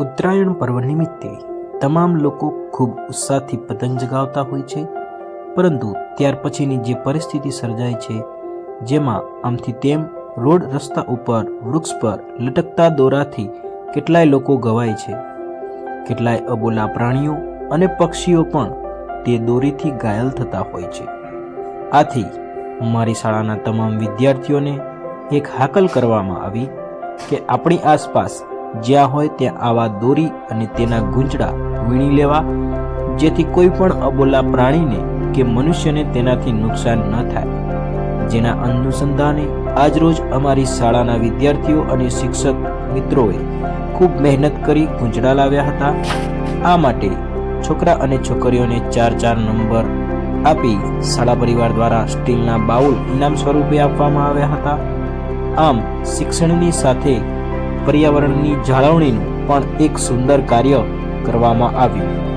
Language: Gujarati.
ઉત્તરાયણ પર્વ નિમિત્તે તમામ લોકો ખૂબ ઉત્સાહથી પતંગ ચગાવતા હોય છે, પરંતુ ત્યાર પછીની જે પરિસ્થિતિ સર્જાય છે, જેમાં આમથી તેમ રોડ રસ્તા ઉપર વૃક્ષ પર લટકતા દોરાથી કેટલાય લોકો ઘવાય છે. કેટલાય અબોલા પ્રાણીઓ અને પક્ષીઓ પણ તે દોરીથી ઘાયલ થતા હોય છે. આથી મારી શાળાના તમામ વિદ્યાર્થીઓને એક હાકલ કરવામાં આવી કે આપણી આસપાસ જ્યાં હોય ત્યાં આવા દોરી અને તેના ગૂંચડા વીણી લેવા, જેથી કોઈ પણ અબોલા પ્રાણીને કે મનુષ્યને તેનાથી નુકસાન ન થાય. જેના અનુસંધાને આજરોજ અમારી શાળાના વિદ્યાર્થીઓ અને શિક્ષક મિત્રોએ ખૂબ મહેનત કરી ગૂંચડા લાવ્યા હતા. આ માટે છોકરા અને છોકરીઓને 4-4 નંબર આપી શાળા પરિવાર દ્વારા સ્ટીલના બાઉલ ઇનામ સ્વરૂપે આપવામાં આવ્યા હતા. આમ શિક્ષણની સાથે પર્યાવરણની જાળવણીનું પણ એક સુંદર કાર્ય કરવામાં આવ્યું.